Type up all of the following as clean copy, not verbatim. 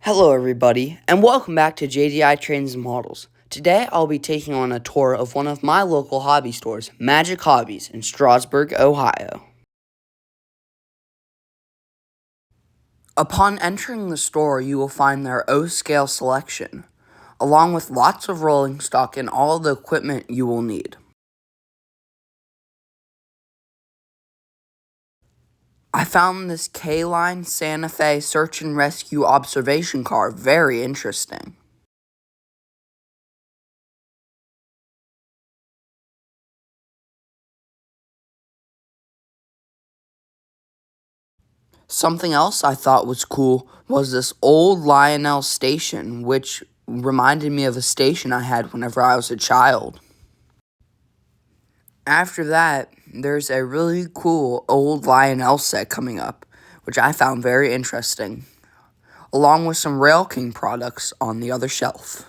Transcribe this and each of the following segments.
Hello everybody, and welcome back to JDI Trains and Models. Today I'll be taking on a tour of one of my local hobby stores, Magic Hobbies in Strasburg, Ohio. Upon entering the store, you will find their O-scale selection, along with lots of rolling stock and all the equipment you will need. I found this K-Line Santa Fe Search and Rescue observation car very interesting. Something else I thought was cool was this old Lionel station, which reminded me of a station I had whenever I was a child. After that, there's a really cool old Lionel set coming up, which I found very interesting, along with some Rail King products on the other shelf.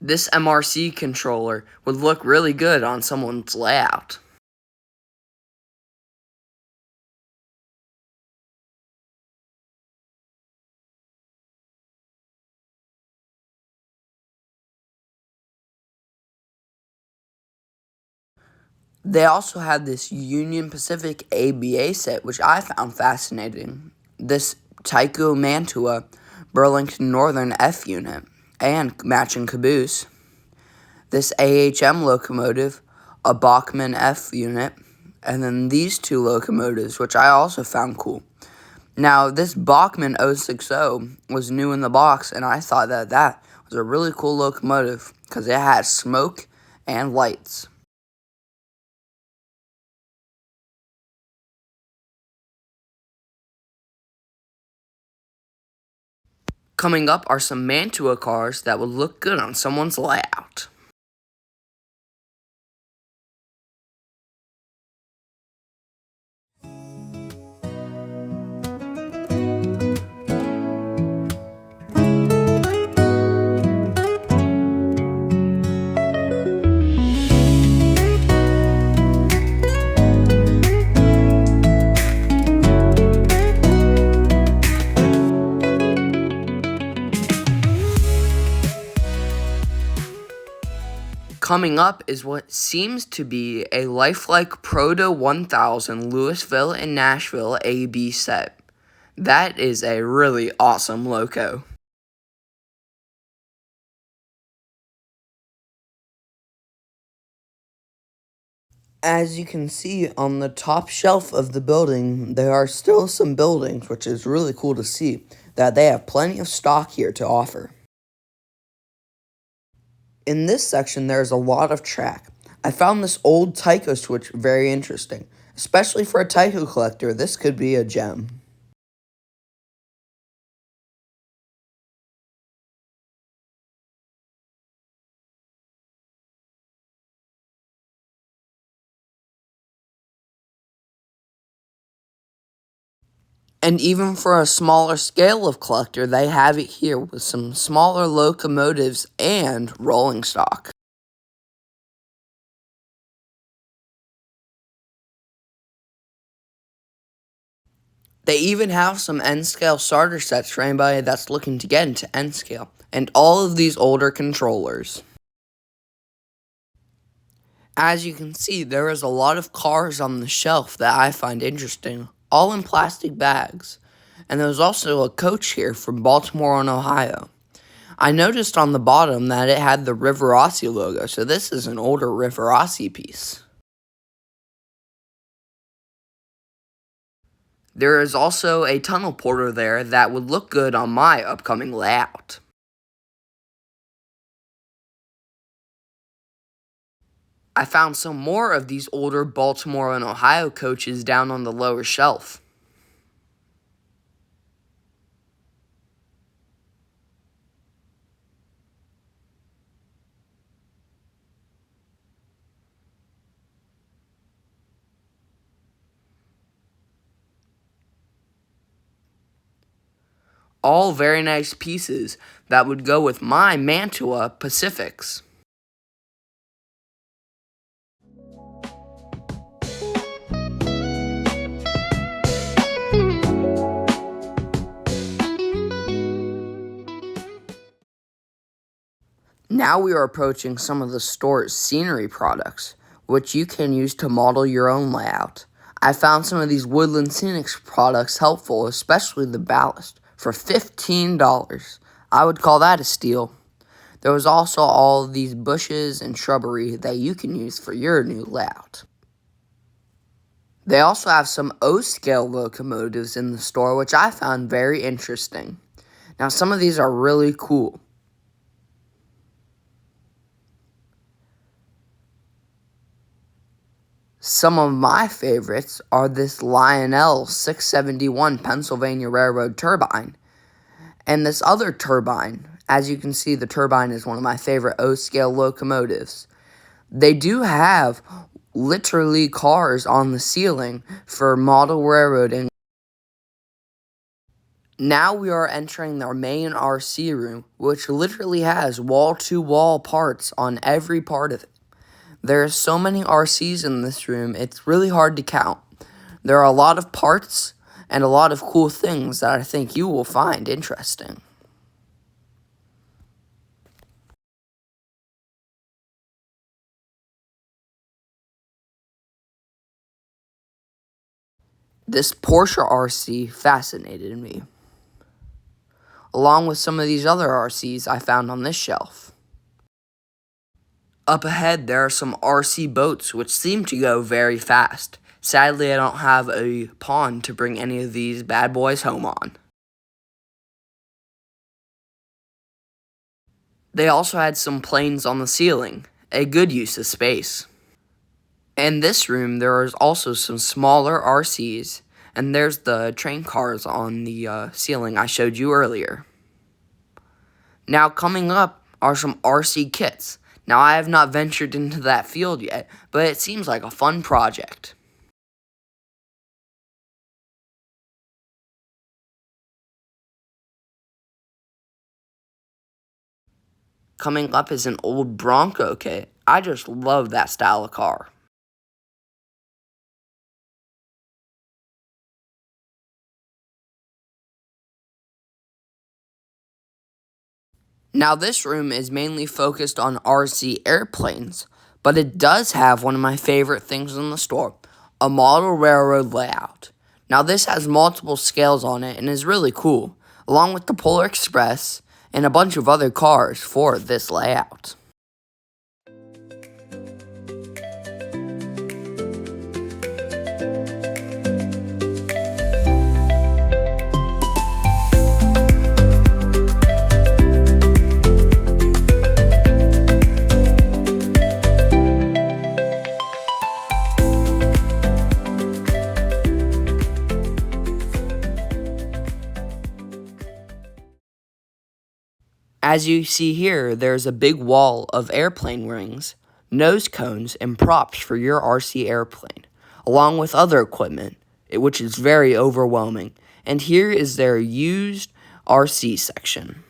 This MRC controller would look really good on someone's layout. They also had this Union Pacific ABA set, which I found fascinating. This Tyco Mantua Burlington Northern F unit and matching caboose. This AHM locomotive, a Bachmann F unit, and then these two locomotives, which I also found cool. Now, this Bachmann 060 was new in the box, and I thought that was a really cool locomotive because it had smoke and lights. Coming up are some Mantua cars that would look good on someone's layout. Coming up is what seems to be a lifelike Proto 1000 Louisville and Nashville AB set. That is a really awesome loco. As you can see on the top shelf of the building, there are still some buildings, which is really cool to see, that they have plenty of stock here to offer. In this section, there's a lot of track. I found this old Tyco switch very interesting. Especially for a Tyco collector, this could be a gem. And even for a smaller scale of collector, they have it here with some smaller locomotives and rolling stock. They even have some N-scale starter sets for anybody that's looking to get into N-scale, and all of these older controllers. As you can see, there is a lot of cars on the shelf that I find interesting, all in plastic bags. And there's also a coach here from Baltimore and Ohio. I noticed on the bottom that it had the Rivarossi logo, so this is an older Rivarossi piece. There is also a tunnel porter there that would look good on my upcoming layout. I found some more of these older Baltimore and Ohio coaches down on the lower shelf. All very nice pieces that would go with my Mantua Pacifics. Now we are approaching some of the store's scenery products, which you can use to model your own layout. I found some of these woodland scenics products helpful, especially the ballast, for $15. I would call that a steal. There was also all these bushes and shrubbery that you can use for your new layout. They also have some O-scale locomotives in the store, which I found very interesting. Now, some of these are really cool. Some of my favorites are this Lionel 671 Pennsylvania Railroad turbine and this other turbine. As you can see, the turbine is one of my favorite O-scale locomotives. They do have literally cars on the ceiling for model railroading. Now we are entering their main RC room, which literally has wall-to-wall parts on every part of it. There are so many RCs in this room, it's really hard to count. There are a lot of parts and a lot of cool things that I think you will find interesting. This Porsche RC fascinated me, along with some of these other RCs I found on this shelf. Up ahead, there are some RC boats which seem to go very fast. Sadly, I don't have a pond to bring any of these bad boys home on. They also had some planes on the ceiling, a good use of space. In this room, there is also some smaller RCs, and there's the train cars on the ceiling I showed you earlier. Now coming up are some RC kits. Now I have not ventured into that field yet, but it seems like a fun project. Coming up is an old Bronco kit. I just love that style of car. Now this room is mainly focused on RC airplanes, but it does have one of my favorite things in the store, a model railroad layout. Now this has multiple scales on it and is really cool, along with the Polar Express and a bunch of other cars for this layout. As you see here, there's a big wall of airplane rings, nose cones, and props for your RC airplane, along with other equipment, which is very overwhelming. And here is their used RC section.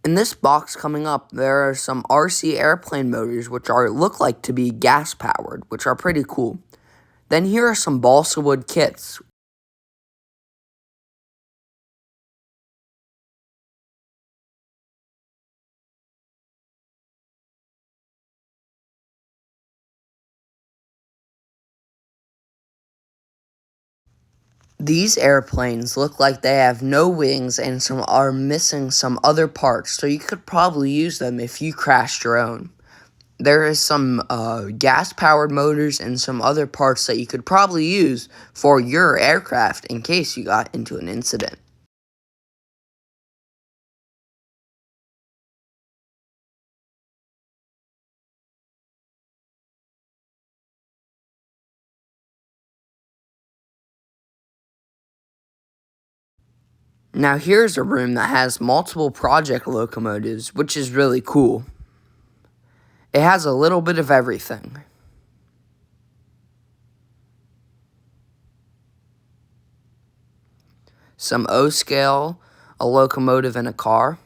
In this box coming up, there are some RC airplane motors which look like to be gas powered, which are pretty cool. Then here are some balsa wood kits. These airplanes look like they have no wings and some are missing some other parts, so you could probably use them if you crashed your own. There is some gas-powered motors and some other parts that you could probably use for your aircraft in case you got into an incident. Now here's a room that has multiple project locomotives, which is really cool. It has a little bit of everything. Some O-scale a locomotive and a car,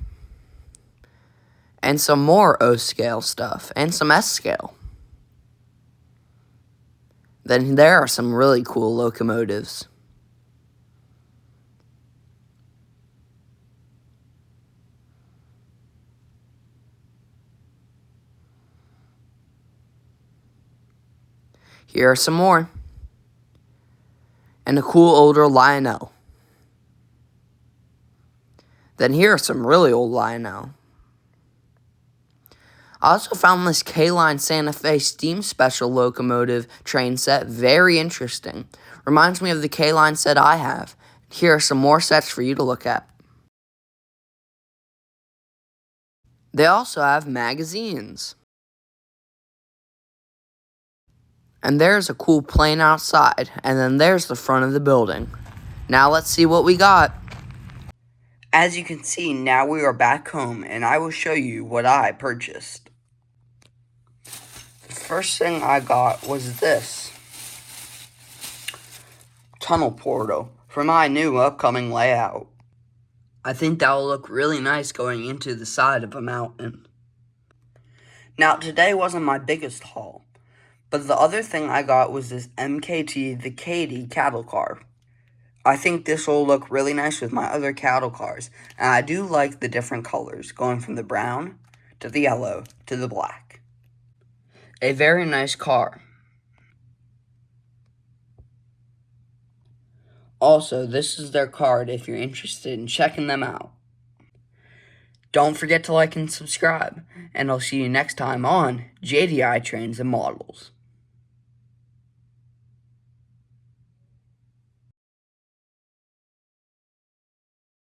and some more O-scale stuff, and some S-scale. Then there are some really cool locomotives. Here are some more. And a cool older Lionel. Then here are some really old Lionel. I also found this K-Line Santa Fe Steam Special locomotive train set very interesting. Reminds me of the K-Line set I have. Here are some more sets for you to look at. They also have magazines. And there's a cool plane outside, and then there's the front of the building. Now let's see what we got. As you can see, now we are back home, and I will show you what I purchased. The first thing I got was this tunnel portal for my new upcoming layout. I think that will look really nice going into the side of a mountain. Now, today wasn't my biggest haul, but the other thing I got was this MKT the Katy cattle car. I think this will look really nice with my other cattle cars, and I do like the different colors, going from the brown to the yellow to the black. A very nice car. Also, this is their card if you're interested in checking them out. Don't forget to like and subscribe, and I'll see you next time on JDI Trains and Models.